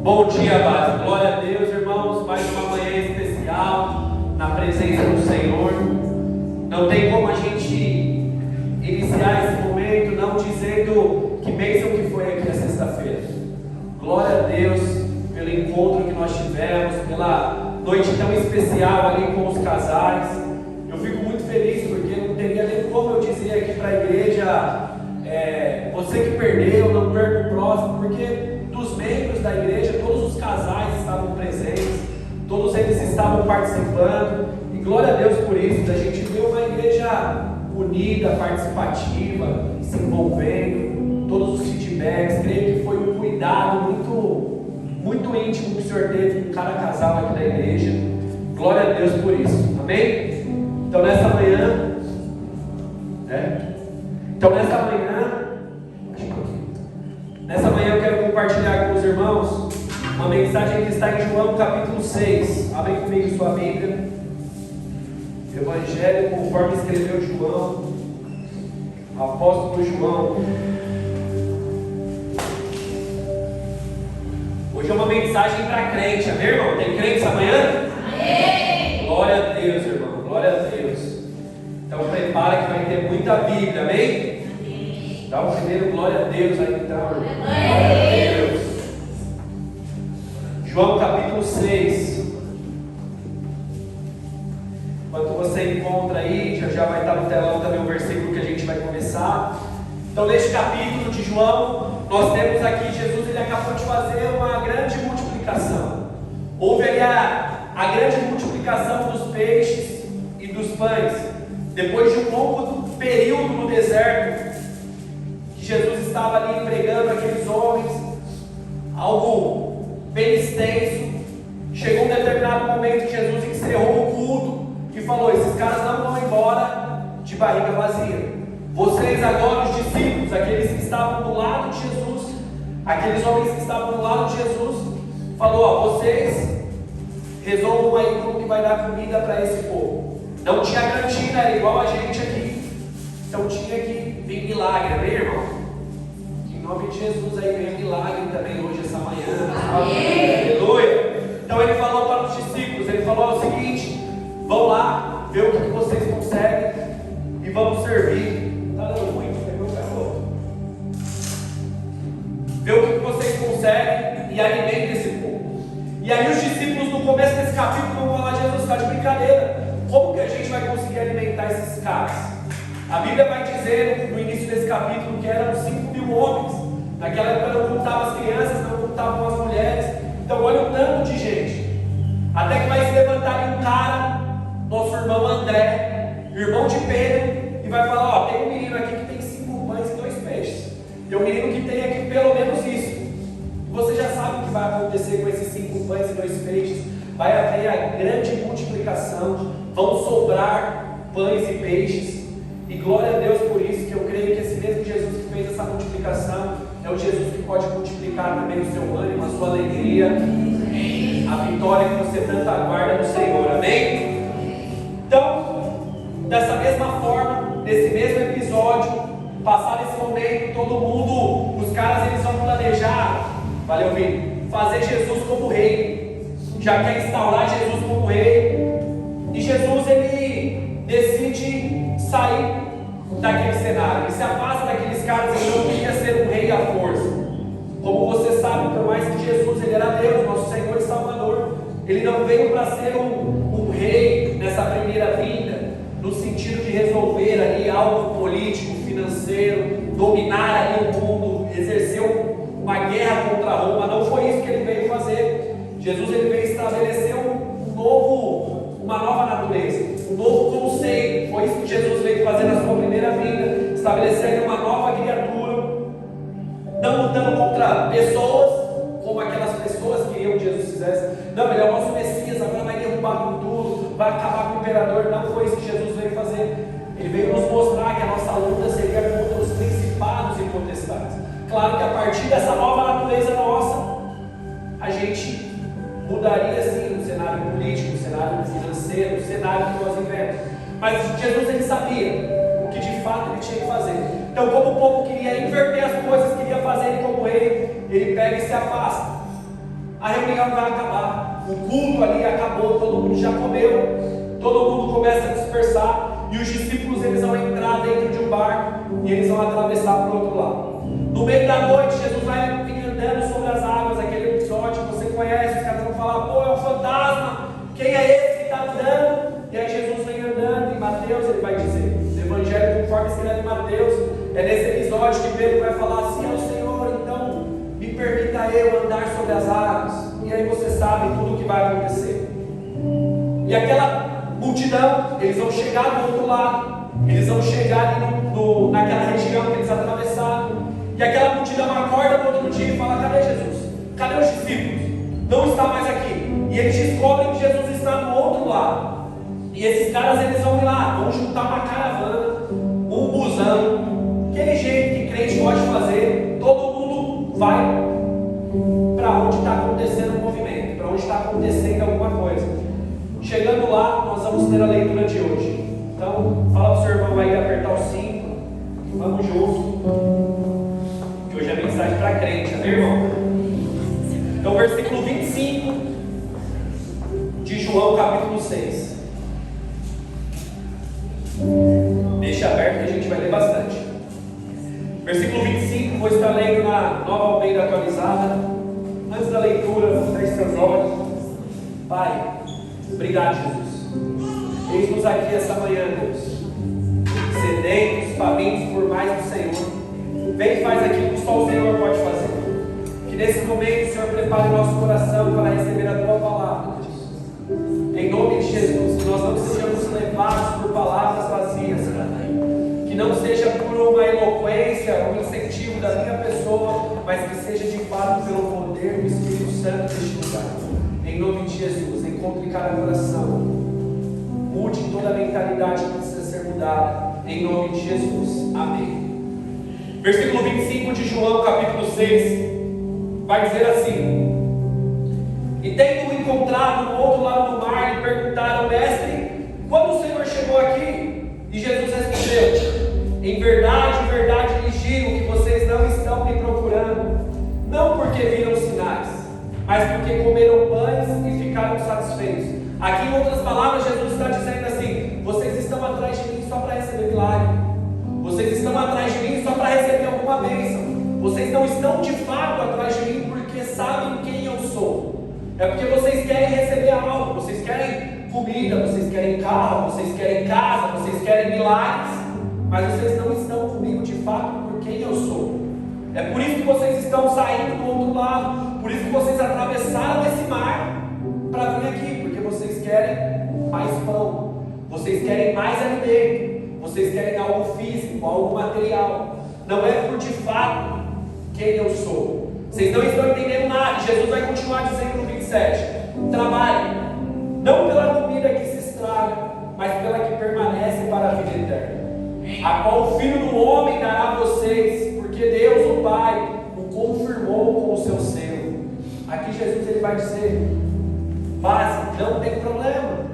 Bom dia, base. Glória a Deus, irmãos. Mais uma manhã especial na presença do Senhor. Não tem como a gente iniciar esse momento não dizendo que bênção que foi aqui a sexta-feira. Glória a Deus pelo encontro que nós tivemos, pela noite tão especial ali com os casais. Eu fico muito feliz porque não teria nem como eu dizer aqui para a igreja, você que perdeu, não perca o próximo, porque dos membros da igreja, todos os casais estavam presentes, todos eles estavam participando, e glória a Deus por isso. A gente vê uma igreja unida, participativa, se envolvendo, todos os feedbacks. Creio que foi um cuidado muito íntimo que o Senhor teve com cada casal aqui da igreja. Glória a Deus por isso, amém? Então nessa manhã, Nessa manhã eu quero compartilhar com os irmãos uma mensagem que está em João capítulo 6. Abre comigo sua Bíblia. Evangelho conforme escreveu João, apóstolo João. Hoje é uma mensagem para crente, amém, irmão? Tem crente essa manhã? Amém! Glória a Deus, irmão, glória a Deus. Então prepara que vai ter muita Bíblia, amém? Dá o primeiro glória a Deus aí então. Glória a Deus. João capítulo 6. Enquanto você encontra aí, já vai estar no telão também o versículo que a gente vai começar. Então neste capítulo de João, nós temos aqui Jesus, ele acabou de fazer uma grande multiplicação. Houve ali a grande multiplicação dos peixes e dos pães. Depois de um longo período no deserto, Jesus estava ali pregando aqueles homens, algo bem extenso. Chegou um determinado momento que Jesus encerrou o culto e falou: esses caras não vão embora de barriga vazia. Vocês agora, os discípulos, aqueles que estavam do lado de Jesus, aqueles homens que estavam do lado de Jesus, falou: vocês resolvam aí como que vai dar comida para esse povo. Não tinha cantina, era igual a gente aqui. Então tinha que vir milagre, amém, irmão? Em nome de Jesus aí vem milagre também hoje, essa manhã. Amém. Aleluia. Então ele falou para os discípulos, ele falou o seguinte: vão lá, ver o que vocês conseguem e vamos servir. Está dando muito, pegou o garoto. Ver o que vocês conseguem e alimentem esse povo. E aí os discípulos no começo desse capítulo vão falar: Jesus, está de brincadeira. Como que a gente vai conseguir alimentar esses caras? A Bíblia vai dizer no início desse capítulo que eram 5.000 homens. Naquela época não contavam as crianças, não contavam as mulheres. Então olha o tanto de gente. Até que vai se levantar um cara, nosso irmão André, irmão de Pedro, e vai falar: ó, tem um menino aqui que tem 5 pães e 2 peixes. Tem um menino que tem aqui pelo menos isso. E você já sabe o que vai acontecer com esses 5 pães e 2 peixes. Vai haver a grande multiplicação, vão sobrar pães e peixes. E glória a Deus por isso, que eu creio que esse mesmo Jesus que fez essa multiplicação é o Jesus que pode multiplicar também o seu ânimo, a sua alegria, a vitória que você tanto aguarda no Senhor, amém? Então, dessa mesma forma, nesse mesmo episódio, passado esse momento, todo mundo, os caras eles vão planejar, valeu, Vini, fazer Jesus como rei. Já quer instaurar Jesus como rei. E Jesus ele decide sair daquele cenário. Ele se afasta daqueles caras. Ele não queria ser um rei à força. Como você sabe, por mais que Jesus ele era Deus, nosso Senhor e Salvador, ele não veio para ser um rei nessa primeira vinda, no sentido de resolver ali algo político, financeiro, dominar ali o mundo, exercer uma guerra contra Roma. Não foi isso que ele veio fazer. Jesus ele veio estabelecer uma nova natureza, um novo conceito. Foi isso que Jesus veio fazer na sua primeira vida, estabelecer uma nova criatura, não lutando contra pessoas, como aquelas pessoas queriam que Jesus fizesse. Não, ele é o nosso Messias, agora vai derrubar com tudo, vai acabar com o imperador. Não foi isso que Jesus veio fazer. Ele veio nos mostrar que a nossa luta seria contra os principados e potestades. Claro que a partir dessa nova natureza nossa, a gente mudaria sim o cenário político, o cenário financeiro, o cenário que nós vivemos. Mas Jesus ele sabia o que de fato ele tinha que fazer. Então, como o povo queria inverter as coisas, queria fazer ele como rei, ele pega e se afasta. reunião vai acabar, o culto ali acabou, todo mundo já comeu, todo mundo começa a dispersar, e os discípulos eles vão entrar dentro de um barco, e eles vão atravessar para o outro lado. No meio da noite, Jesus vai vir andando sobre as águas, aquele episódio que você conhece, os caras vão falar, pô, é um fantasma, quem é esse que está andando? E aí Jesus vem andando, e Mateus ele vai dizer, no Evangelho conforme escreve Mateus, é nesse episódio que Pedro vai falar assim, ao Senhor, então, me permita eu andar sobre as águas, e aí você sabe tudo o que vai acontecer. E aquela multidão, eles vão chegar do outro lado, eles vão chegar ali naquela região que eles atravessaram, e aquela multidão acorda no outro dia e fala, cadê Jesus? Cadê os discípulos? Não está mais aqui. E eles descobrem que Jesus está do outro lado. E esses caras eles vão ir lá, vão juntar uma caravana, um busão, aquele jeito que crente gosta de fazer, todo mundo vai para onde está acontecendo o movimento, para onde está acontecendo alguma coisa. Chegando lá, nós vamos ter a leitura de hoje. Então, fala para o seu irmão aí apertar o cinto, vamos juntos. Que hoje é mensagem para crente, amém, irmão? Então, versículo 25 de João, capítulo 6. Deixa aberto que a gente vai ler bastante. Versículo 25, vou estar lendo na Nova Almeida atualizada. Antes da leitura, feche seus olhos. Pai, obrigado, Jesus. Eis-nos aqui essa manhã, Deus, sedentos, famintos por mais do Senhor. Vem e faz aquilo que só o Senhor pode fazer. Que nesse momento o Senhor prepare o nosso coração para receber a Tua palavra, Deus. Em nome de Jesus, que nós não sejamos levados por palavras vazias, que não seja por uma eloquência, um incentivo da minha pessoa, mas que seja de fato pelo poder do Espírito Santo deste lugar. Em nome de Jesus, encontre cada coração, mude toda a mentalidade que precisa ser mudada, em nome de Jesus, amém. Versículo 25 de João, capítulo 6, vai dizer assim: e tendo-o encontrado no outro lado do mar, lhe perguntaram, mestre, quando o Senhor chegou aqui? E Jesus respondeu, em verdade lhes digo que vocês não estão me procurando, não porque viram sinais, mas porque comeram pães e ficaram satisfeitos. Aqui, em outras palavras, Jesus está dizendo assim: vocês estão atrás de mim só para receber milagre, vocês estão atrás de mim só para receber alguma bênção, vocês não estão de fato atrás de mim porque sabem quem eu sou, é porque vocês querem receber algo, vocês querem comida, vocês querem carro, vocês querem casa, vocês querem milagres, mas vocês não estão comigo de fato por quem eu sou. É por isso que vocês estão saindo do outro lado, por isso que vocês atravessaram esse mar para vir aqui, porque vocês querem mais pão, vocês querem mais alimento, vocês querem algo físico, algo material. Não é por de fato quem eu sou. Vocês não estão entendendo nada. Jesus vai continuar dizendo no 27: trabalhem, não pela comida que se estraga, mas pela que permanece para a vida eterna, a qual o Filho do Homem dará a vocês, porque Deus, o Pai, o confirmou com o seu selo. Aqui Jesus ele vai dizer: base, não tem problema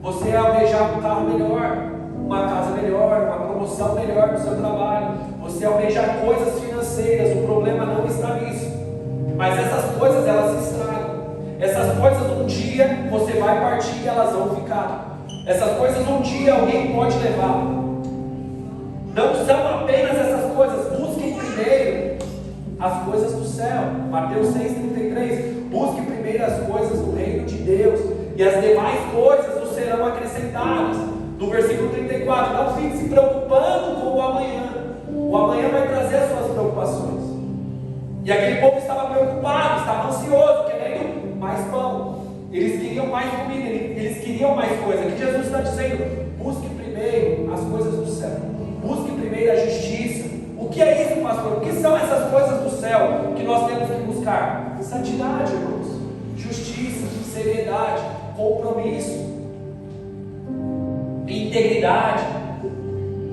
você almejar um carro melhor, uma casa melhor, uma promoção melhor no seu trabalho, você almejar coisas financeiras, o problema não está nisso. Mas essas coisas elas se estragam. Essas coisas um dia você vai partir e elas vão ficar. Essas coisas um dia alguém pode levar. Não são apenas essas coisas. Busquem primeiro as coisas do céu. Mateus 6,33. Busque primeiro as coisas do reino de Deus, e as demais coisas nos serão acrescentadas. No versículo 34, não fique se preocupando com o amanhã. O amanhã vai trazer as suas preocupações. E aquele povo estava preocupado, estava ansioso, querendo mais pão. Eles queriam mais comida, eles queriam mais coisa. Aqui Jesus está dizendo: busque primeiro as coisas do céu, busque primeiro a justiça. O que é isso, pastor? O que são essas coisas do céu que nós temos que buscar? Santidade, irmãos, justiça, seriedade, compromisso, integridade,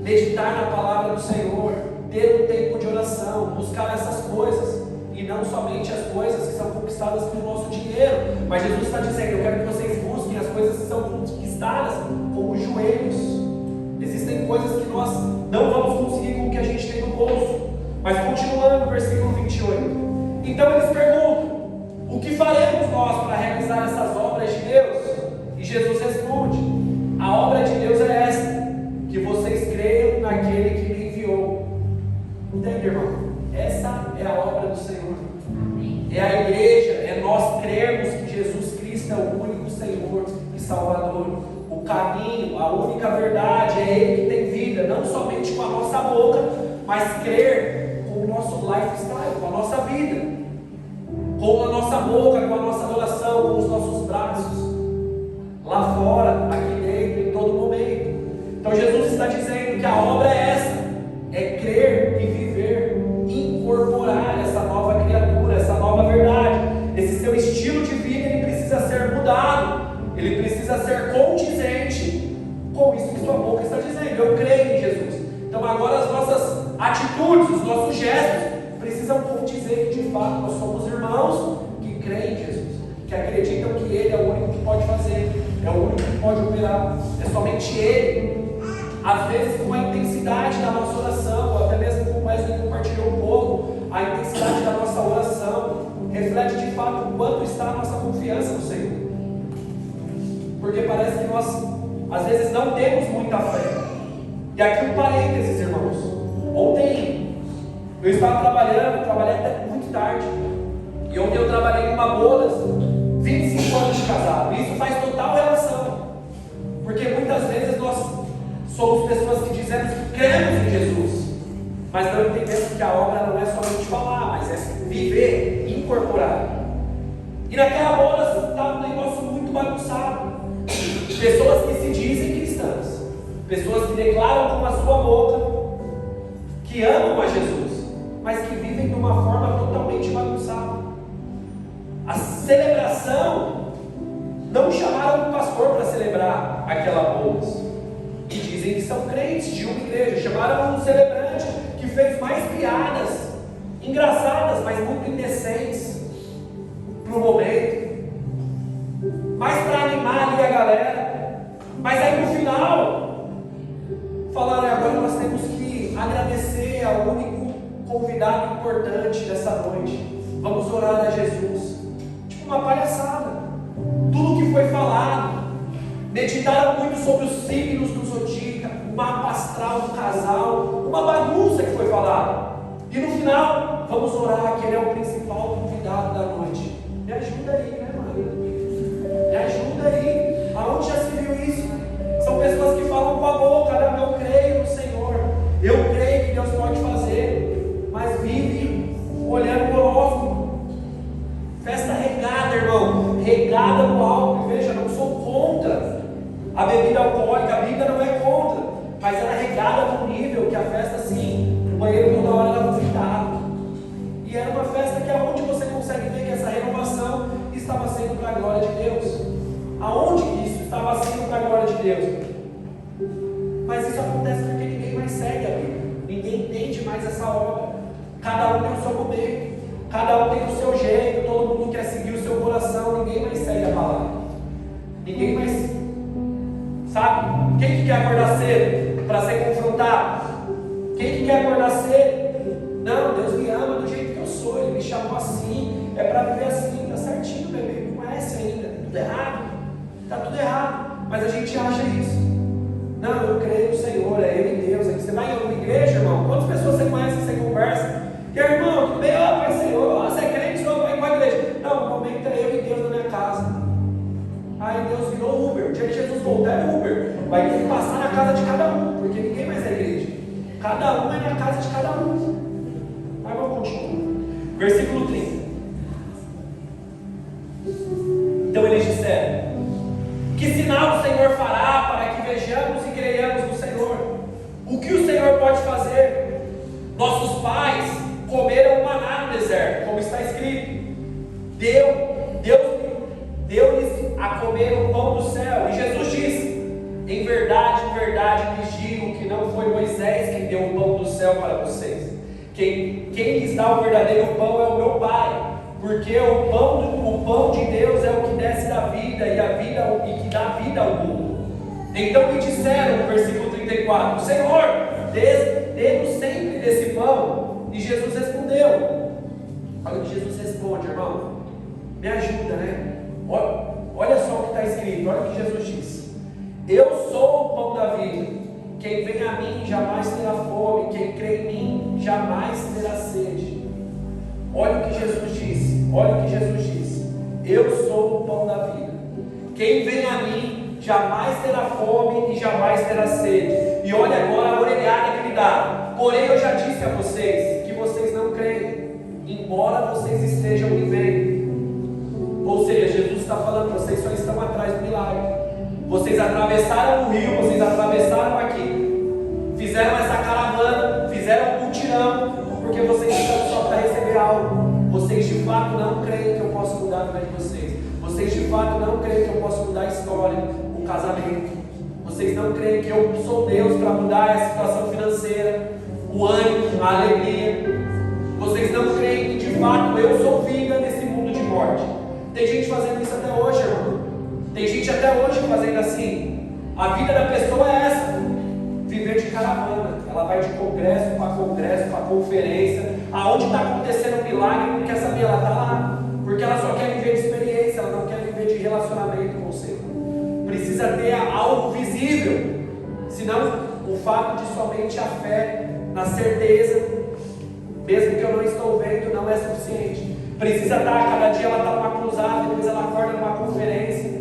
meditar na palavra do Senhor, ter um tempo de oração, buscar essas coisas, e não somente as coisas que são conquistadas pelo nosso dinheiro. Mas Jesus está dizendo: eu quero que vocês busquem as coisas que são conquistadas com os joelhos. Existem coisas que nós não vamos conseguir com o que a gente tem no bolso. Mas continuando no versículo 28, então eles perguntam: o que faremos nós para realizar essas obras de Deus? E Jesus responde: a obra de Deus é esta, que vocês creiam naquele que me enviou. Entende, irmão? Essa é a obra do Senhor. É a igreja, é nós crermos que Jesus Cristo é o único Senhor e Salvador, o caminho, a única verdade, é Ele que tem vida, não somente com a nossa boca, mas crer com o nosso lifestyle, com a nossa vida, com a nossa boca, com a nossa adoração, com os nossos braços, lá fora, aqui dentro, em todo momento. Então Jesus está dizendo que a obra é essa, é crer e viver, incorporar essa nova criatura, essa nova verdade. Esse seu estilo de vida, ele precisa ser mudado, ele precisa ser condizente com isso que sua boca está dizendo: eu creio em Jesus. Então agora as nossas atitudes, os nossos gestos precisam condizer que de fato nós somos irmãos que creem em Jesus, que acreditam que Ele é o único que pode fazer, é o único que pode operar, é somente Ele. Às vezes com a intensidade da nossa oração, ou até mesmo como o Wesley compartilhou um pouco, a intensidade da nossa oração reflete de fato o quanto está a nossa confiança no Senhor. Porque parece que nós às vezes não temos muita fé. E aqui um parênteses, irmãos. Ontem eu estava trabalhei até muito tarde. E ontem eu trabalhei em uma bodas, 25 anos de casado. E isso faz total relação. Porque muitas vezes nós somos pessoas que dizemos que cremos em Jesus, mas não entendemos que a obra não é somente falar, mas é viver, incorporar. E naquela boda estava um negócio muito bagunçado. Pessoas que se dizem cristãs, pessoas que declaram com a sua boca que amam a Jesus, mas que vivem de uma forma totalmente bagunçada. A celebração, não chamaram o pastor para celebrar aquela boda. E dizem que são crentes de uma igreja. Chamaram um celebrante que fez mais piadas engraçadas, mas muito indecentes para o momento, mais para animar ali a galera. Mas aí no final falaram: agora nós temos que agradecer ao único convidado importante dessa noite, vamos orar a Jesus. Tipo uma palhaçada. Tudo que foi falado, meditaram muito sobre os signos do zodíaco, o mapa astral do casal, uma bagunça que foi falada. E no final, vamos orar que Ele é o principal convidado da noite. Me ajuda aí, né, mano? Me ajuda aí. Aonde já se viu isso? São pessoas que falam com a boca: não, eu creio no Senhor, eu creio que Deus pode fazer, mas vive olhando o horóscopo. Festa regada, irmão, regada no álcool. Veja, não sou contra a bebida alcoólica, a Bíblia não é contra, mas era regada num nível que a festa, assim, o banheiro toda hora era vomitado. E era uma festa que aonde você consegue ver que essa renovação estava sendo para a glória de Deus? Aonde isso estava sendo para a glória de Deus? Mas isso acontece porque ninguém mais segue a Bíblia, ninguém entende mais essa obra. Cada um tem o seu momento, cada um tem o seu jeito, todo mundo quer seguir o seu coração, ninguém mais segue a palavra. Ninguém mais, sabe? Quem que quer acordar cedo para ser confrontado? Quem que quer acordar cedo? Não, Deus me ama do jeito que eu sou, Ele me chamou assim, é para viver assim, tá certinho, bebê, não conhece ainda, tudo errado, tá tudo errado, mas a gente acha isso. Não, eu creio no Senhor, é eu e Deus. Aqui você vai em alguma igreja, irmão? Quantas pessoas você conhece que você conversa? E irmão, tudo bem? Pai Senhor, você é crente, só vai em qual igreja? Não, no momento é eu e Deus na minha casa. Aí Deus virou Uber. O dia que Jesus voltar é Uber. Vai ter que passar na casa de cada um, porque ninguém mais é igreja. Cada um é na casa de cada um. Mas vamos continuar. Versículo 30. Então eles disseram: que sinal o Senhor fará para que vejamos e creiamos no Senhor? O que o Senhor pode fazer? Nossos pais comeram maná no deserto, como está escrito. Deu-lhes a comer o pão do céu. E Jesus disse: em verdade lhes digo que não foi Moisés quem deu o pão do céu para vocês. Quem lhes dá o verdadeiro pão é o meu Pai. Porque o pão de Deus é o que desce da vida e que dá vida ao mundo. Então lhe disseram, no versículo 34, Senhor, dê-nos sempre desse pão. E Jesus respondeu. Olha o que Jesus responde, irmão. Me ajuda, né? Olha só o que está escrito, olha o que Jesus disse: eu sou o pão da vida. Quem vem a mim jamais terá fome, quem crê em mim jamais terá sede. Olha o que Jesus disse, olha o que Jesus disse: eu sou o pão da vida. Quem vem a mim jamais terá fome e jamais terá sede. E olha agora a orelhada que ele dá: porém eu já disse a vocês que vocês não creem, embora vocês estejam me vendo. Ou seja, Jesus está falando: vocês só estão atrás do milagre. Vocês atravessaram o rio, vocês atravessaram aqui, fizeram essa caravana, fizeram um mutirão, porque vocês estão só para receber algo. Vocês de fato não creem que eu posso mudar a vida de vocês. Vocês de fato não creem que eu posso mudar a história, o casamento. Vocês não creem que eu sou Deus para mudar a situação financeira, o ânimo, a alegria. Vocês não creem que de fato eu sou vida nesse mundo de morte. Tem gente fazendo isso até hoje, irmão. Tem gente até hoje fazendo assim. A vida da pessoa é essa: viver de caravana. Ela vai de congresso para conferência. Aonde está acontecendo um milagre, não quer saber, ela está lá. Porque ela só quer viver de experiência, ela não quer viver de relacionamento com o Senhor. Precisa ter algo visível. Senão, o fato de somente a fé, na certeza, mesmo que eu não estou vendo, não é suficiente. Precisa estar, cada dia ela está numa cruzada, depois ela acorda numa conferência.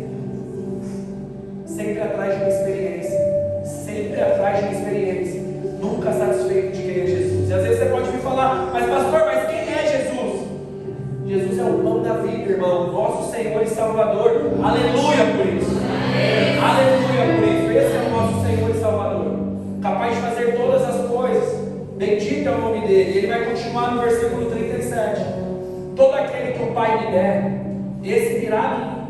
Sempre atrás de uma experiência, sempre atrás de uma experiência, nunca satisfeito de quem é Jesus. E às vezes você pode me falar: mas pastor, mas quem é Jesus? Jesus é o pão da vida, irmão, nosso Senhor e Salvador. Aleluia por isso, aleluia por isso. Esse é o nosso Senhor e Salvador, capaz de fazer todas as coisas. Bendito é o nome dele. Ele vai continuar no versículo 37: todo aquele que o Pai me der, esse virá a mim.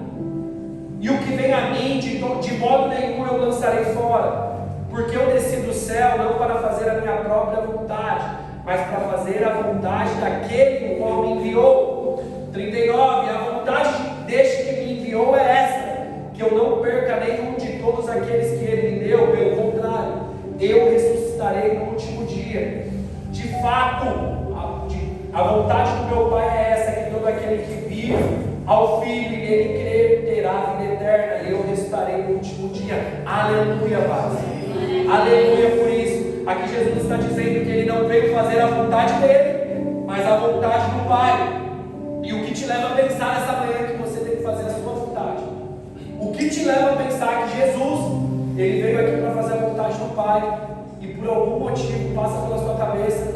E o que vem a mim, de modo nenhum eu lançarei fora. Porque eu desci do céu não para fazer a minha própria vontade, mas para fazer a vontade daquele que me enviou. 39. A vontade deste que me enviou é esta: que eu não perca nenhum de todos aqueles que ele me deu. Pelo contrário, eu ressuscitarei no último dia. De fato, a vontade do meu Pai é essa: que todo aquele que vive ao Filho e nele crer terá vida eterna, e eu ressuscitarei no último dia. Aleluia, Pai. Aleluia por isso. Aqui Jesus está dizendo que ele não veio fazer a vontade dele, mas a vontade do Pai. E o que te leva a pensar nessa manhã que você tem que fazer a sua vontade? O que te leva a pensar que Jesus, ele veio aqui para fazer a vontade do Pai, e por algum motivo passa pela sua cabeça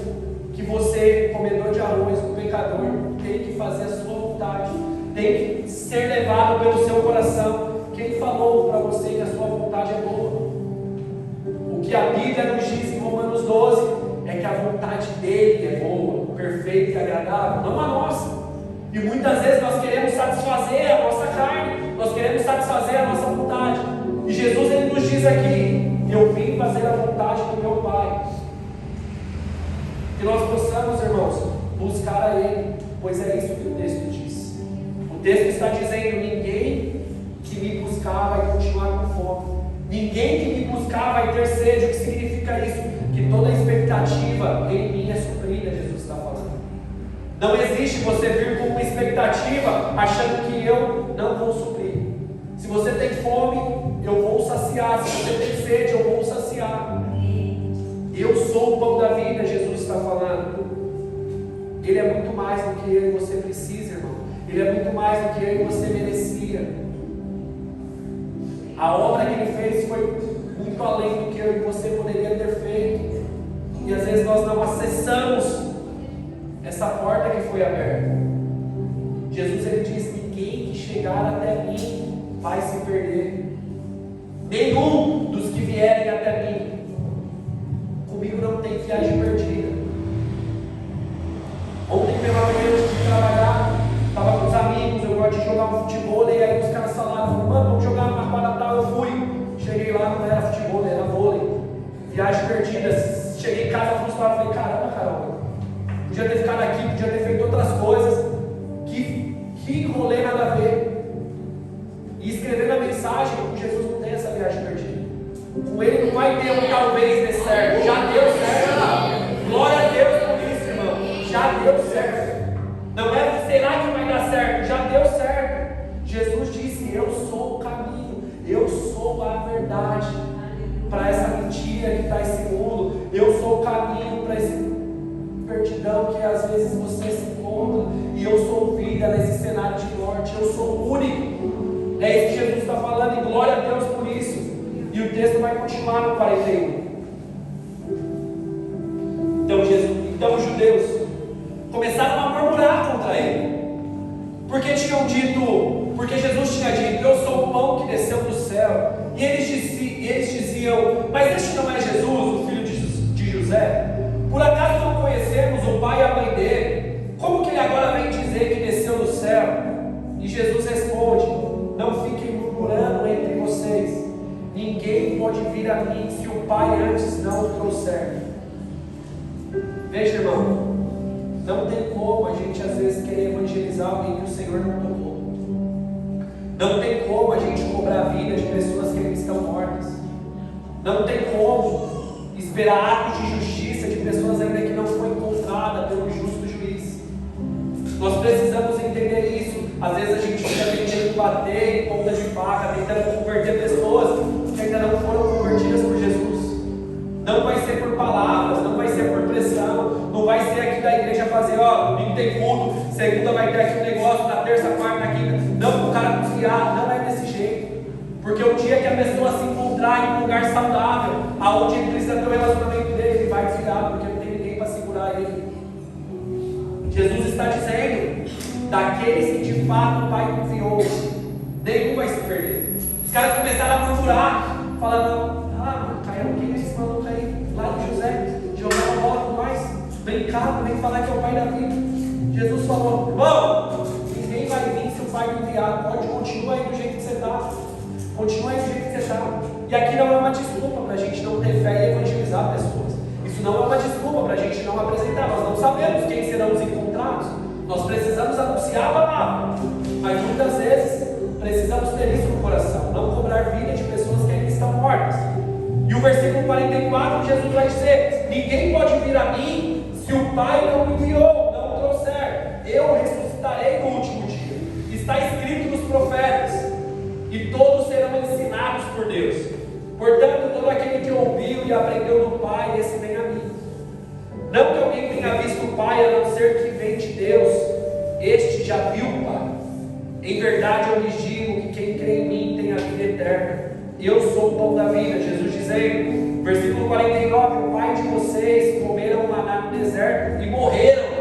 que você, comedor de arroz, um pecador, tem que fazer a sua vontade, tem que ser levado pelo seu coração. Quem falou para você que a sua vontade é boa? O que a Bíblia nos diz em Romanos 12 é que a vontade dele é boa, perfeita e agradável, não a nossa. E muitas vezes nós queremos satisfazer a nossa carne, nós queremos satisfazer a nossa vontade. E Jesus, ele nos diz aqui: eu vim fazer a vontade do meu Pai. Que nós possamos, irmãos, buscar a Ele, pois é isso que o texto diz. O texto está dizendo: ninguém que me buscar vai continuar com fome. Ninguém que me buscar vai ter sede. O que significa isso? Que toda expectativa em mim é suprida, Jesus está falando. Não existe você vir com uma expectativa achando que eu não vou suprir. Se você tem fome, eu vou saciar. Se você tem sede, eu vou saciar. Eu sou o pão da vida, Jesus está falando. Ele é muito mais do que eu e você precisa, irmão. Ele é muito mais do que eu e você merecia. A obra que Ele fez foi muito além do que eu e você poderia ter feito. E às vezes nós não acessamos essa porta que foi aberta. Jesus, ele diz: ninguém que chegar até mim vai se perder. Nenhum dos que vierem até mim. Comigo não tem viagem perdida. Ontem pela manhã, antes de trabalhar, estava com os amigos, eu gosto de jogar um futebol, e aí os caras falaram: mano, vamos jogar numa quadra tal. Eu fui, cheguei lá, não era futebol, era vôlei. Viagem perdida. Cheguei em casa frustrado, falei: caramba, Carol, podia ter ficado aqui, podia ter feito outras coisas. Que rolê nada a ver. E escrevendo a mensagem, com Jesus não tem essa viagem perdida. Com Ele não vai ter um talvez dê certo. Já deu certo. Glória a Deus por isso, irmão. Já deu certo. Não é será que vai dar certo? Já deu certo. verdade para essa mentira que está esse mundo. Eu sou o caminho para esse perdição que às vezes você se encontra. E eu sou vida nesse cenário de morte. Eu sou o único. É isso que Jesus está falando, e glória a Deus por isso. E o texto vai continuar no 41. Então os judeus começaram a murmurar contra ele, porque Jesus tinha dito: eu sou o pão que desceu do céu. E eles diziam: mas este não é Jesus, o filho de José? Por acaso não conhecemos o pai e a mãe dele? Como que ele agora vem dizer que desceu do céu? E Jesus responde: não fiquem murmurando entre vocês. Ninguém pode vir a mim se o Pai antes não o trouxer. Veja, irmão, não tem como a gente às vezes querer evangelizar alguém que o Senhor não tocou. Não tem como a gente cobrar a vida de pessoas que estão mortas. Não tem como esperar atos de justiça de pessoas ainda que não foi encontrada pelo justo juiz. Nós precisamos entender isso. Às vezes a gente fica tentando bater em ponta de faca, tentando converter pessoas que ainda não foram convertidas por Jesus. Não vai ser por palavras, não vai ser por pressão, não vai ser aqui da igreja fazer: ó, domingo tem culto, segunda vai ter aqui um negócio, na terça, quarta, na quinta. Não, o cara confiar, não é desse jeito. Porque o dia que a pessoa se encontrar em um lugar saudável, aonde ele precisa ter o relacionamento dele, ele vai desviar, porque não tem ninguém para segurar ele. Jesus está dizendo: daqueles que de fato o Pai enviou, nenhum vai se perder. Os caras começaram a murmurar, falando: Caio, quem é esse maluco aí? Lá do José, jogava bola com nós, vem cá, vem falar que é o pai da vida. Jesus falou: irmão, ninguém vai vir se o Pai me enviar. Pode, continua aí do jeito que você está. Continua aí do jeito que você está. E aqui não é uma desculpa para a gente não ter fé e evangelizar pessoas. Isso não é uma desculpa para a gente não apresentar. Nós não sabemos quem serão os encontrados. Nós precisamos anunciar a palavra, mas muitas vezes precisamos ter isso no coração, não cobrar vida de pessoas que ainda estão mortas. E o versículo 44, Jesus vai dizer: ninguém pode vir a mim se o Pai não me enviou, não o trouxer. Eu ressuscitarei no último dia. Está escrito nos profetas, e todos serão ensinados por Deus. Portanto, todo aquele que ouviu e aprendeu do Pai, esse vem a mim. Não que alguém tenha visto o Pai, a não ser que vem de Deus, este já viu o Pai. Em verdade eu lhes digo que quem crê em mim tem a vida eterna. Eu sou o pão da vida. Jesus dizendo, versículo 49: o pai de vocês comeram maná no deserto e morreram.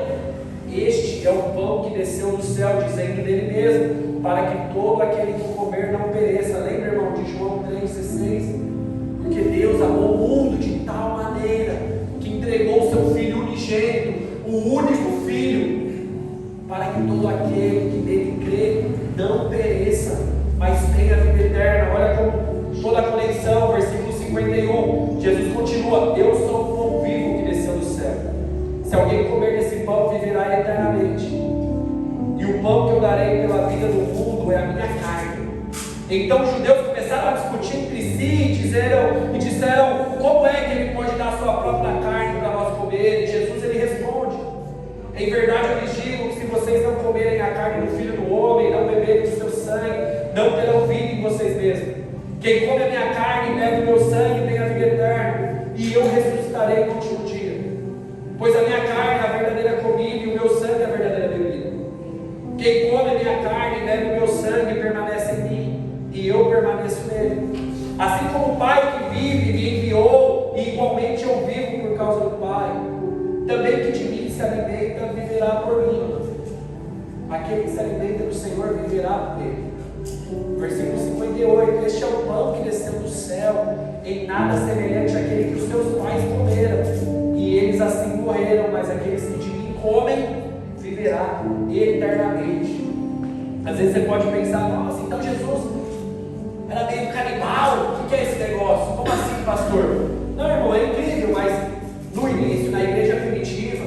Este é o pão que desceu do céu, dizendo dele mesmo, para que todo aquele que comer não pereça. Lembra, irmão, de João 3,16? Porque Deus amou o mundo de tal maneira que entregou o seu Filho unigênito, o único Filho, para que todo aquele que nele crê não pereça, mas tenha vida eterna. Olha como toda a conexão, versículo 51, Jesus continua: eu sou o pão vivo que desceu do céu. Se alguém comer desse pão, viverá eternamente. E o pão que eu darei pela vida do mundo é a minha carne. Então os judeus começaram a discutir entre si e disseram: como é que ele pode dar a sua própria carne para nós comer? E Jesus ele responde: em verdade eu lhes digo que se vocês não comerem a carne do Filho do Homem, não beberem do seu sangue, não terão vida em vocês mesmos. Quem come a minha carne e bebe o meu sangue tem a vida eterna, e eu ressuscitarei no último dia. Pois a minha carne é a verdadeira comida e o meu sangue é a verdadeira bebida. Quem come a minha carne e bebe o meu sangue permanece em mim, e eu permaneço nele. Assim como o Pai que vive me enviou, e igualmente eu vivo por causa do Pai, também que de mim se alimenta viverá por mim. Aquele que se alimenta do Senhor viverá por ele. Versículo 58: este é o pão que desceu do céu, em nada semelhante àquele que os seus pais comeram, e eles assim morreram, mas aqueles que de mim comem, viverá eternamente. Às vezes você pode pensar: nossa, então Jesus era meio canibal, o que é esse negócio? Como assim, pastor? Não, irmão, é incrível, mas no início, na igreja primitiva,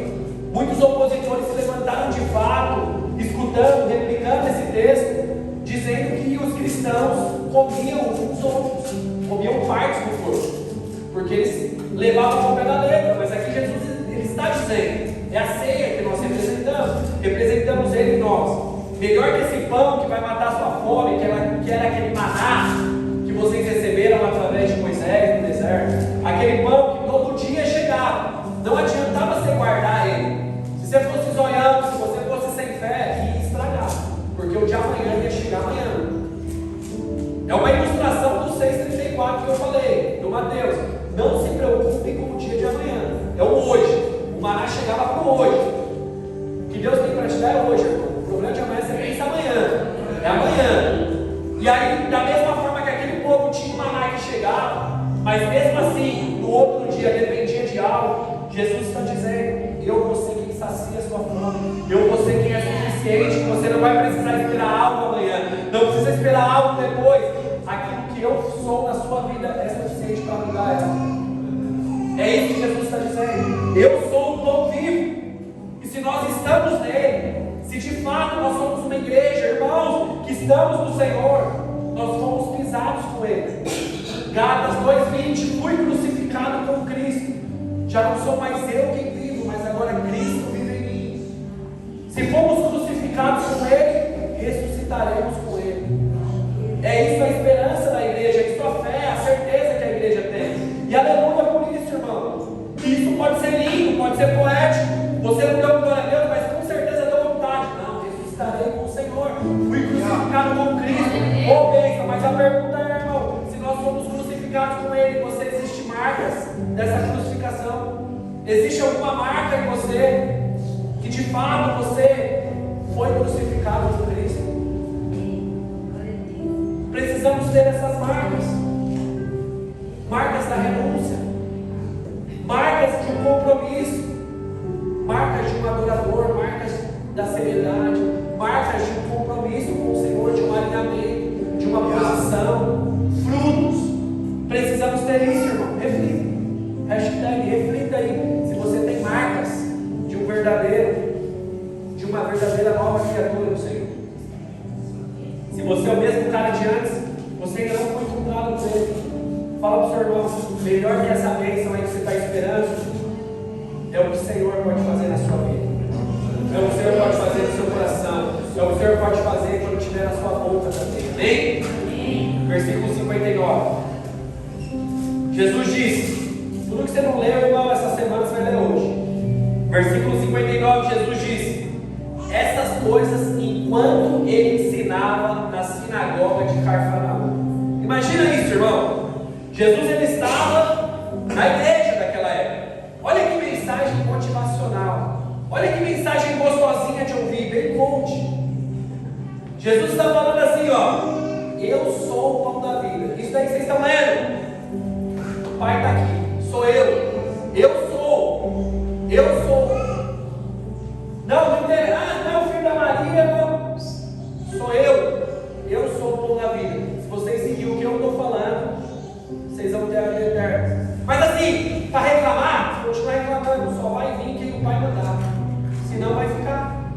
muitos opositores se levantaram de fato, escutando, replicando esse texto, dizendo que os cristãos comiam uns outros, comiam partes do corpo, porque eles levavam ao pé da letra. Mas aqui Jesus ele está dizendo: é a ceia que nós representamos ele em nós. Melhor que esse pão que vai matar a sua fome, que era aquele maná que vocês receberam através amanhã ia chegar amanhã. É uma ilustração do 6,34 que eu falei, do Mateus. Não se preocupe com o dia de amanhã. É o hoje. O maná chegava para o hoje. O que Deus tem para te dar é hoje, irmão. O problema de amanhã é você pensa amanhã. É amanhã. E aí, da mesma forma que aquele povo tinha um maná que chegava, mas mesmo assim, no outro dia dependia de algo, Jesus está dizendo: eu vou ser quem sacia a sua fome, eu vou ser quem é suficiente, você não vai precisar esperar algo amanhã, não precisa esperar algo depois. Aquilo que eu sou na sua vida é suficiente para mudar ela. É isso que Jesus está dizendo. Eu sou o pão vivo. E se nós estamos nele, se de fato nós somos uma igreja, irmãos, que estamos no Senhor, nós fomos pisados com ele. Gálatas 2,20: fui crucificado com Cristo. Já não sou mais eu quem vivo, mas agora Cristo vive em mim. Se fomos crucificados com ele, ressuscitaremos com ele. É isso a esperança da igreja, é isso a fé, a certeza que a igreja tem. E aleluia por isso, irmão. Isso pode ser lindo, pode ser poético. Você não deu glória a Deus, mas com certeza deu vontade. Não, ressuscitarei com o Senhor. Fui crucificado com Cristo. Ô bênção, mas a pergunta é, irmão, se nós fomos crucificados com ele, você existe marcas dessa crucificação? Existe alguma marca em você que de fato você foi crucificado com Cristo? Precisamos ter essas marcas. Marcas da renúncia, marcas de um compromisso, marcas de um adorador, marcas da seriedade, marcas de um compromisso com o Senhor, de um alinhamento, de uma posição, frutos. Precisamos ter isso, irmão. Reflita. Hashtag reflita aí. Se você tem marcas de uma verdadeira nova criatura no Senhor. Se você é o mesmo cara de antes, você ainda não foi encontrado com ele. Fala para o seu irmão: melhor que essa bênção aí que você está esperando é o que o Senhor pode fazer na sua vida, é o que o Senhor pode fazer no seu coração, é o que o Senhor pode fazer quando estiver na sua boca também. Amém? Amém. Versículo 59. Jesus disse: tudo que você não leu, irmão, essa semana você vai ler hoje. Versículo 59, Jesus disse essas coisas enquanto ele ensinava na sinagoga de Cafarnaum. Imagina isso, irmão. Jesus ele estava na igreja daquela época. Olha que mensagem motivacional. Olha que mensagem gostosinha de ouvir, bem coach. Jesus está falando assim, ó: eu sou o pão da vida. Isso daí que vocês estão lendo. O Pai está aqui. Sou eu. Eu sou. Eu sou. Não interessa. Não é o filho da Maria, não. Sou eu. Eu sou o pão da vida. Se vocês seguirem o que eu estou falando, vocês vão ter a vida eterna. Mas assim, para reclamar, continua reclamando. Só vai vir quem o Pai mandar. Senão vai ficar.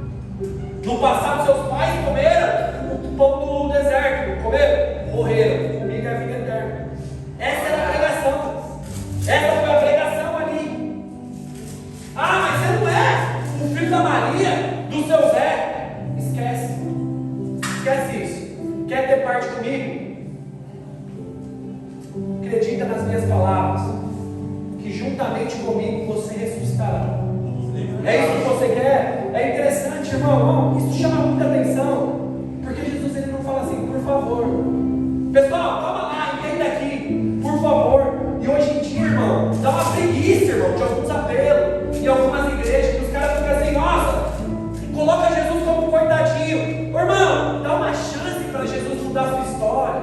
No passado, seus pais comeram o pão do deserto. Comeram? Morreram. Comigo é a vida eterna. Essa era a pregação. Essa foi a pregação ali. Ah, mas você não é o filho da Maria, do seu Zé. Esquece. Esquece isso. Quer ter parte comigo? Acredita nas minhas palavras, que juntamente comigo você ressuscitará. É isso que você quer? É interessante, irmão. Isso chama muita atenção, porque Jesus ele não fala assim, por favor. Pessoal, calma lá, entenda aqui, por favor. E hoje em dia, irmão, dá uma preguiça, irmão, de alguns apelos em algumas igrejas, que os caras ficam assim: nossa, coloca Jesus como coitadinho. Ô, irmão, dá uma chance para Jesus mudar a sua história.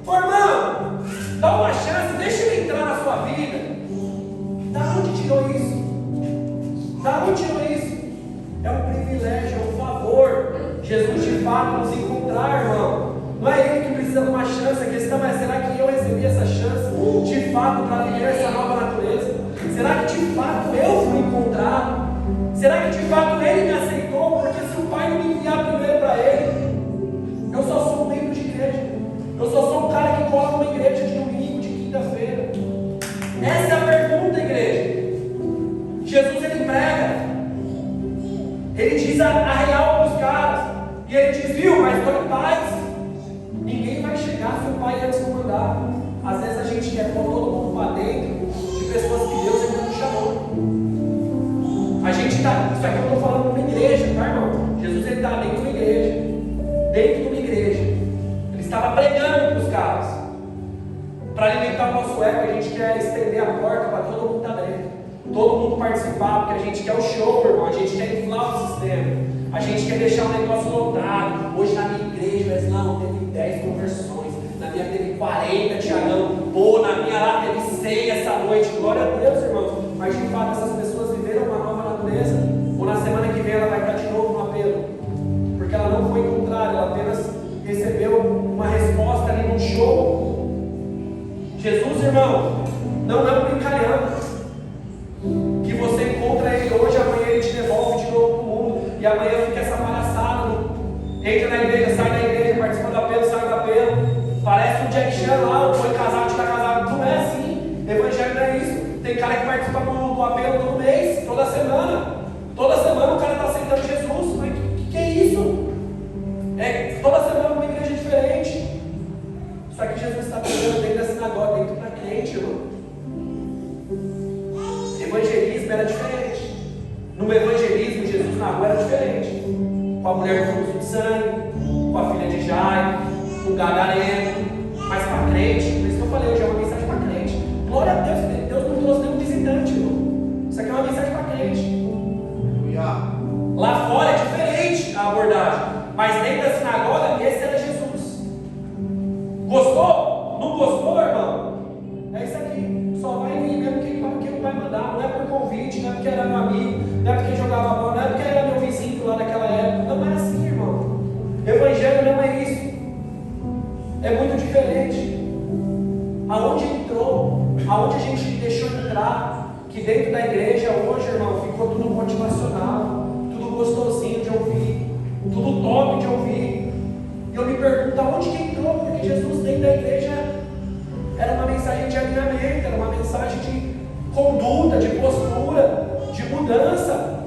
Ô, irmão, dá uma chance, deixa ele entrar na sua vida. Da onde tirou isso? Da onde tirou isso? É um privilégio, é um favor. Jesus de fato nos encontrar, irmão. Não é ele que precisa de uma chance. A questão é: será que eu recebi essa chance de fato para viver essa nova natureza? Será que de fato eu fui encontrado? Será que de fato ele me aceitou? Porque se o Pai não me enviar primeiro para ele, eu só sou um membro de igreja. Eu só sou um cara que cola numa igreja de domingo, de quinta-feira. Essa é a pergunta, igreja. Jesus ele prega. Ele diz a real para os caras. E ele diz: viu, mas estou em paz. Ninguém vai chegar se o Pai antes não mandar. Às vezes a gente quer pôr todo mundo para dentro de pessoas que Deus ainda não chamou. A gente está. Isso aqui eu estou falando de uma igreja, tá, irmão? Jesus ele está dentro de uma igreja. Dentro de igreja. Ele estava pregando para os caras. Para alimentar o nosso ego, a gente quer estender a porta para todo mundo estar dentro. Todo mundo participar, porque a gente quer o show, irmão. A gente quer inflar o sistema. A gente quer deixar o negócio lotado. Hoje na minha igreja, mas não, teve 10 conversões. Na minha teve 40, Tiagão. Pô, na minha lá teve 100 essa noite. Glória a Deus, irmãos. Mas de fato essas pessoas viveram uma nova natureza. Ou na semana que vem ela vai estar de novo no apelo. Porque ela não foi encontrada, ela apenas recebeu uma resposta ali no show. Jesus, irmão, não é um brincalhão. Que você encontra ele hoje, amanhã ele te devolve de novo para o mundo. E amanhã fica essa palhaçada. Entra na igreja, sai da igreja, participa do apelo, sai do apelo. Parece um Jack Chan lá, ou foi casado, está casado. Não é assim. Evangelho não é isso. Tem cara que participa do apelo todo mês, toda semana. Toda semana o cara está aceitando Jesus. Mas que é isso? É toda semana uma igreja diferente. Só que Jesus está pregando dentro da sinagoga, dentro da crente, irmão. Evangelismo era diferente. No evangelismo, Jesus na rua era diferente. Com a mulher do fluxo de sangue, com a filha de Jairo, com o gadareno. Mas para crente, por isso que eu falei, hoje é uma mensagem para crente. Glória a Deus, Deus não trouxe nenhum visitante, irmão. Isso aqui é uma mensagem para crente. Lá fora é diferente a abordagem. Mas dentro da sinagoga, esse era Jesus. Gostou? Não gostou, irmão? É isso aqui. Só vai vir mesmo quem vai mandar. Não é por convite, não é porque era meu amigo, não é porque jogava bola, não é porque era meu vizinho lá naquela época. Não é assim, irmão. Evangelho não é isso. É muito diferente. Aonde entrou, aonde a gente deixou entrar, que dentro da igreja hoje, irmão, ficou tudo motivacional, tudo gostosinho de ouvir, tudo top de ouvir. E eu me pergunto, aonde que entrou? Porque Jesus dentro da igreja era uma mensagem de alinhamento, era uma mensagem de conduta, de postura, de mudança.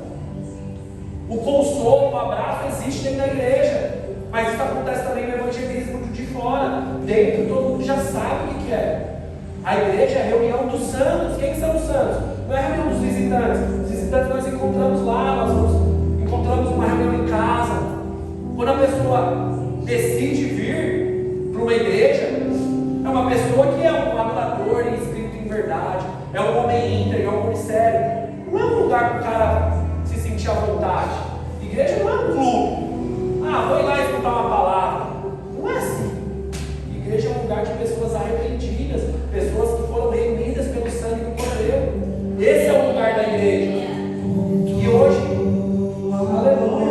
O consolo, o abraço existe dentro da igreja, mas isso acontece também no evangelismo de fora. Dentro todo mundo já sabe o que é. A igreja é a reunião dos santos. Quem são os santos? Não é a reunião dos visitantes. Os visitantes nós encontramos lá, nós encontramos uma reunião em casa. Quando a pessoa decide vir para uma igreja, é uma pessoa que é um adorador e espírito em verdade, é um homem íntegro, é um homem sério. Não é um lugar para o cara se sentir à vontade. Igreja não é um clube. Ah, vou ir lá escutar uma palavra. Não é assim. Igreja é um lugar de pessoas arrependidas, pessoas que foram remidas pelo sangue do Cordeiro. Esse é o lugar da igreja. E hoje, aleluia.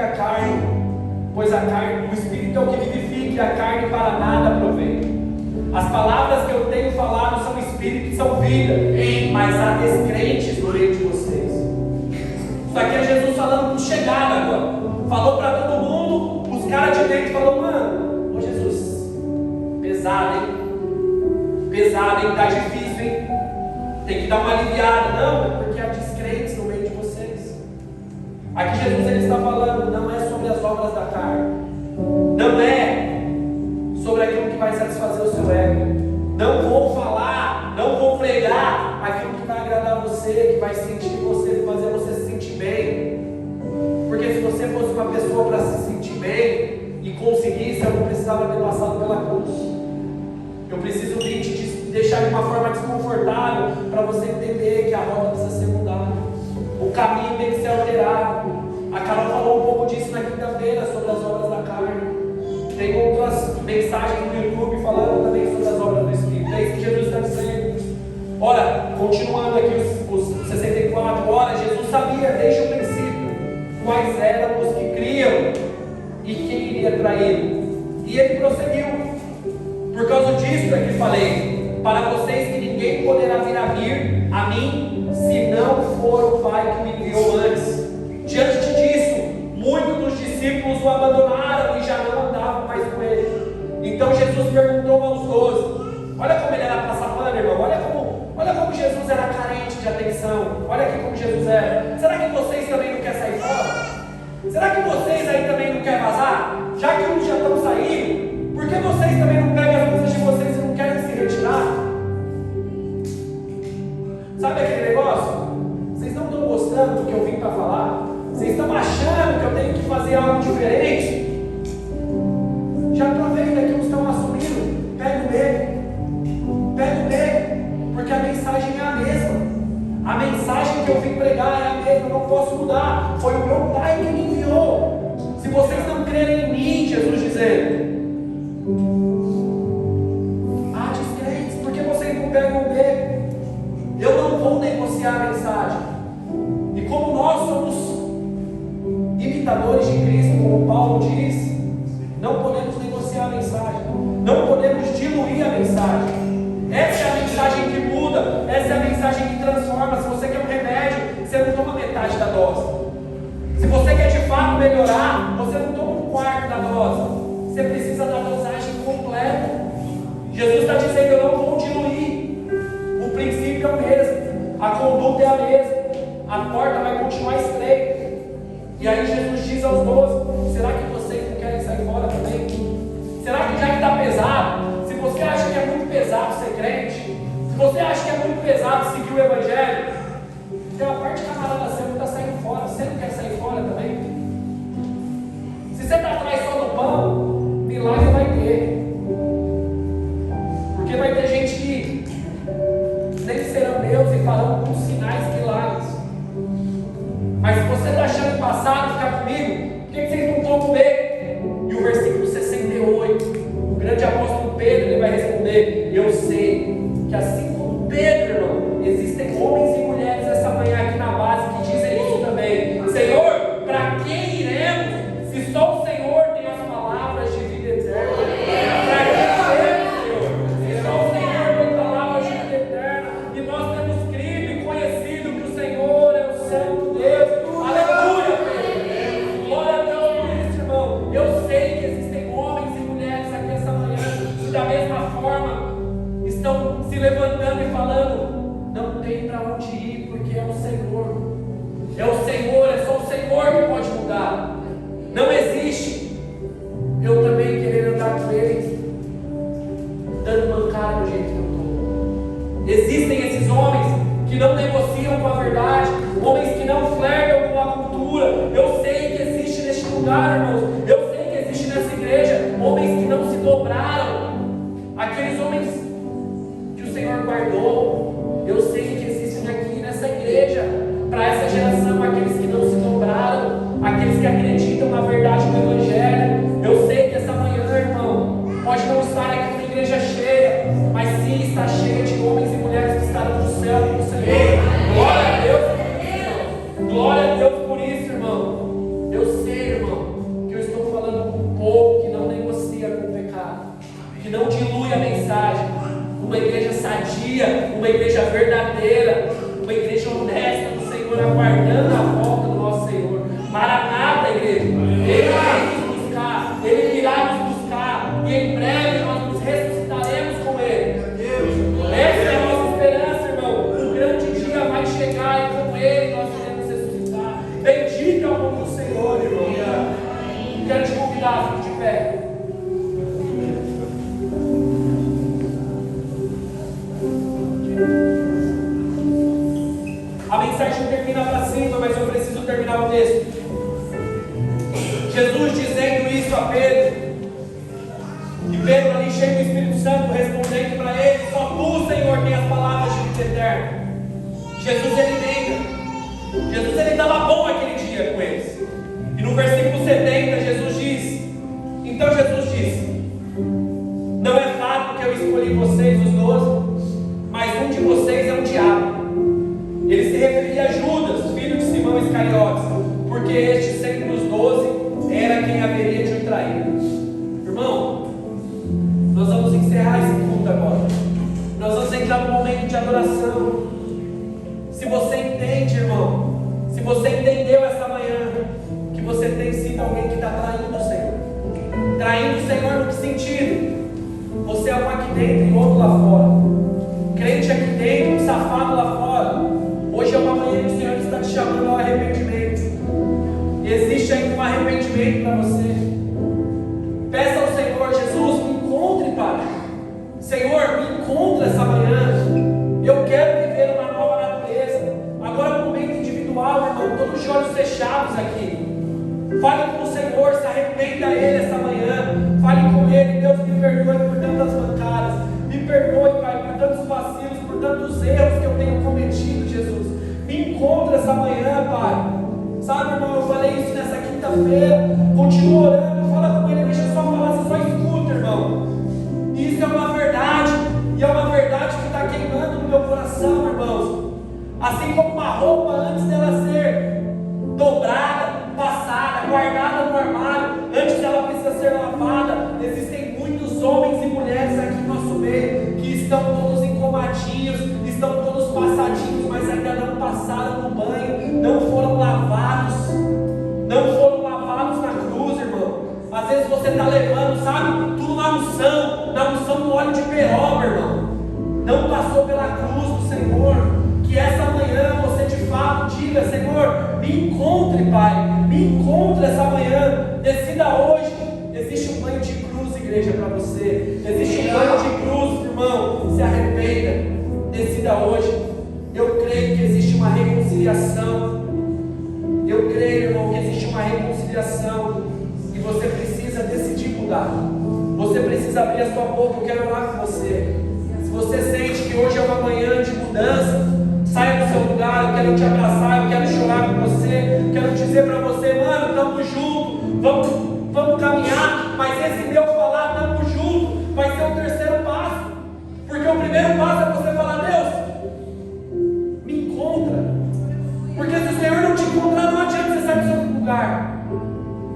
vivifica a carne, pois o Espírito é o que vivifica e a carne para nada provém. As palavras que eu tenho falado são Espírito e são vida, mas há descrentes no meio de vocês. Isso aqui é Jesus falando com chegada agora. Falou para todo mundo, os caras de dentro falaram: mano, ô Jesus, pesado, hein? Pesado, hein? Tá difícil, hein? Tem que dar uma aliviada. Não, é porque há descrentes no meio de vocês. Aqui Jesus ele está falando, não é sobre as obras da carne, não é sobre aquilo que vai satisfazer o seu ego. Não vou falar, não vou pregar aquilo que vai agradar você, que vai sentir você, fazer você se sentir bem. Porque se você fosse uma pessoa para se sentir bem e conseguisse, eu não precisava ter passado pela cruz. Eu preciso vir te deixar de uma forma desconfortável para você entender que a roda precisa ser mudada. O caminho tem que ser alterado. A Carol falou um pouco disso na quinta-feira sobre as obras da carne. Tem outras mensagens no YouTube falando também sobre as obras do Espírito. É isso que Jesus está dizendo. Ora, continuando aqui os 64, ora, Jesus sabia desde o princípio quais eram os que criam e quem iria traí-lo. E ele prosseguiu. Por causa disso é que falei para vocês que ninguém poderá vir a mim se não for o Pai que me enviou antes. Diante disso, muitos dos discípulos o abandonaram e já não andavam mais com ele. Então Jesus perguntou aos 12, olha como ele era passapano, irmão, olha como Jesus era carente de atenção, olha aqui como Jesus era. Será que vocês também não querem sair fora? Será que vocês aí também não querem vazar? Já que uns já estão saindo, por que vocês também não pegam as coisas de vocês e não querem se retirar? Sabe aquele negócio? Vocês não estão gostando do que eu vim para falar? Vocês estão achando que eu tenho que fazer algo diferente? Já aproveita que uns estão assumindo. Pega o medo, porque a mensagem é a mesma. A mensagem que eu vim pregar é a mesma, eu não posso mudar. Foi o meu Pai que me enviou. Se vocês não crerem em mim, Jesus dizendo, descrentes, por que vocês não pegam o medo? Eu não vou negociar a mensagem. E como nós somos imitadores de Cristo, como Paulo diz, não podemos negociar a mensagem, não podemos diluir a mensagem. Essa é a mensagem que muda, essa é a mensagem que transforma. Se você quer um remédio, você não toma metade da dose. Se você quer de fato melhorar, você não toma um quarto da dose, você precisa da dosagem completa. Jesus está dizendo, eu não vou diluir. O princípio é o mesmo, a conduta é a mesma, a porta vai continuar estreita. E aí Jesus diz aos 12, será que vocês não querem sair fora também? Será que já que está pesado, se você acha que é muito pesado ser crente, se você acha que é muito pesado seguir o Evangelho, tem uma parte camarada seu que está saindo fora, você não quer sair fora também? Se você está atrás só do pão, milagre vai ter. Porque vai ter gente que nem serão Deus e farão com sinais e milagres. Mas se você está achando passado, ficar comigo, por que vocês não tomam medo? E o versículo 68, o grande apóstolo Pedro, ele vai responder, eu sei que assim como Pedro, irmão, existem homens e mulheres essa manhã aqui na base que dizem isso também. Senhor, para quem iremos, se só o Senhor tem as palavras de vida eterna? Para quem iremos, Senhor, se só o Senhor tem palavras de vida eterna? E nós temos crido e conhecido que o Senhor é o Santo Deus. Aleluia, Pedro. Glória a Deus por isso, irmão. Eu sei que existem homens e mulheres aqui essa manhã que da mesma forma estão se levantando e falando, não tem para onde ir, porque é o Senhor. É o Senhor, é só o Senhor que pode mudar. Não existe eu também querer andar com Ele dando mancada do jeito que eu estou. Existem esses homens que não negociam com a verdade, homens que não flertam com a cultura. Eu sei que existe neste lugar, irmãos, eu sei que existe nessa igreja homens que não se dobraram, aqueles homens que o Senhor guardou. Eu sei que existem aqui nessa igreja, para essa geração, aqueles que não se dobraram, aqueles que acreditam na verdade do Evangelho. Eu sei que essa manhã, irmão, pode não estar aqui uma igreja cheia, mas sim está cheia de homens e mulheres que estarão no céu com o Senhor. Glória a Deus por isso, irmão. Glória a Deus por isso, irmão. Eu sei, irmão, sadia, uma igreja verdadeira, uma igreja honesta do Senhor, aguardando a volta do nosso Senhor. Maranata, igreja. Ele vai nos buscar, Ele irá nos buscar, e em breve nós nos ressuscitaremos com Ele. Essa é a nossa esperança, irmão. O grande dia vai chegar e com Ele nós iremos ressuscitar. Bendito é o nome do Senhor, irmão. Quero te convidar, fique de pé. A mensagem termina para cima, mas eu preciso terminar o texto. Jesus dizendo isso a Pedro, e Pedro ali cheio do Espírito Santo respondendo para ele: só tu, Senhor, tem as palavras de vida eterna. Jesus ele estava bom aquele dia com eles. E no versículo 70 Jesus diz: então Jesus disse: não é fato que eu escolhi vocês, os 12, mas um de vocês é um diabo. Ele se referia a Judas, filho de Simão Iscariotes, porque este, sendo dos 12, era quem haveria de o trair. Irmão, nós vamos encerrar esse culto agora. Nós vamos entrar num momento de adoração. Se você entende, irmão, se você entendeu essa manhã que você tem sido alguém que está traindo o Senhor. Traindo o Senhor no que sentido? Você é um aqui dentro e outro lá fora. Crente aqui dentro, um safado lá fora. Hoje é uma manhã que o Senhor está te chamando ao arrependimento. E existe ainda um arrependimento para você. Peça ao Senhor: Jesus, me encontre, Pai. Senhor, me encontre essa manhã. Eu quero viver uma nova natureza. Agora no momento individual, irmão, todos os olhos fechados aqui. Fale com o Senhor, se arrependa a Ele essa manhã. Fale com Ele: Deus, me perdoe por tantas mancadas. Me perdoe, Pai, por tantos vacilos, por tantos erros que eu tenho cometido, Jesus. Me encontra essa manhã, Pai. Sabe, irmão, eu falei isso nessa quinta-feira. Continua orando, fala com Ele, deixa eu só falar, você só escuta, irmão. Isso é uma verdade, e é uma verdade que está queimando no meu coração, irmãos. Assim como uma roupa, antes dela ser dobrada, passada, guardada no armário, antes dela precisa ser lavada, existem muitos homens e mulheres aqui no nosso meio que estão todos engomadinhos, estão todos passadinhos, mas ainda não passaram no banho, não foram lavados na cruz, irmão. Às vezes você está levando, sabe, tudo na unção do óleo de peroba, irmão. Não passou pela cruz do Senhor. Que essa manhã você de fato diga: Senhor, me encontre, Pai, me encontre essa manhã, decida hoje. Existe um banho de cruz, igreja, para você. Existe um banho de cruz, irmão. Se arrependa, decida hoje. Eu creio que existe uma reconciliação. Eu creio, irmão, que existe uma reconciliação. E você precisa decidir mudar. Você precisa abrir a sua boca. Eu quero orar com você. Se você sente que hoje é uma manhã de mudança, saia do seu lugar. Eu quero te abraçar, eu quero chorar com você. Quero dizer para você: mano, estamos juntos, vamos caminhar. Mas esse meu falar, estamos juntos, vai ser o terceiro passo. Porque o primeiro passo é você falar: Deus, me encontra. Porque se o Senhor não te encontrar, não adianta você sair do seu lugar.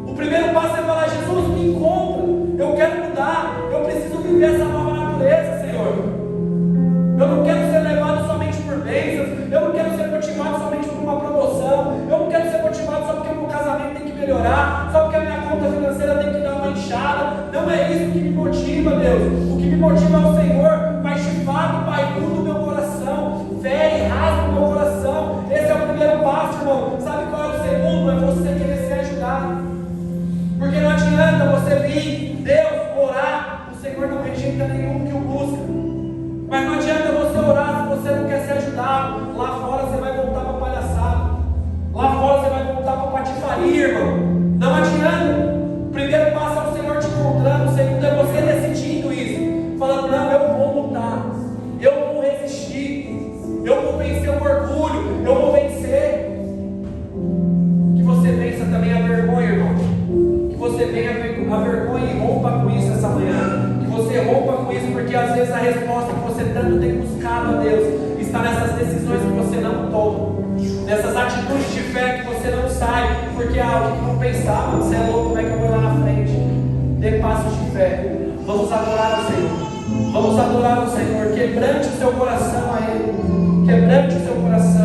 O primeiro passo é falar: Jesus, me encontra. Eu quero mudar, eu preciso viver essa nova natureza, Senhor. Eu não quero ser levado somente por bênçãos. Eu não quero ser motivado somente por uma promoção. Eu não quero ser motivado só porque o meu casamento tem que melhorar, só porque a minha conta financeira tem que dar uma inchada. Não é isso que me motiva, Deus. O que me motiva é o Senhor. Mas de fato, Pai, muda o meu coração, fere, rasga o meu coração. Esse é o primeiro passo, irmão. Sabe qual é o segundo? É você querer se ajudar. Porque não adianta você vir, Deus, orar. O Senhor não rejeita nenhum que o busca. Mas não adianta você orar se você não quer ser ajudado. Lá fora você vai voltar para palhaçada. Lá fora você vai voltar para patifaria, irmão. Não adianta. O primeiro passo é o Senhor te encontrando. O segundo é você decidindo isso. Falando: não, eu vou lutar. Eu vou resistir. Eu vou vencer o orgulho. Eu vou vencer. Que você vença também a vergonha, irmão. Que você venha a vergonha e rompa com isso essa manhã. Que você rompa com isso, porque às vezes a resposta que você tanto tem buscado a Deus está nessas decisões que você não toma, nessas atitudes de fé que você não sai, porque o que vão pensar? Mano, você é louco, como é que eu vou lá na frente? Dê passos de fé. Vamos adorar ao Senhor. Vamos adorar o Senhor. Quebrante o seu coração a Ele. Quebrante o seu coração.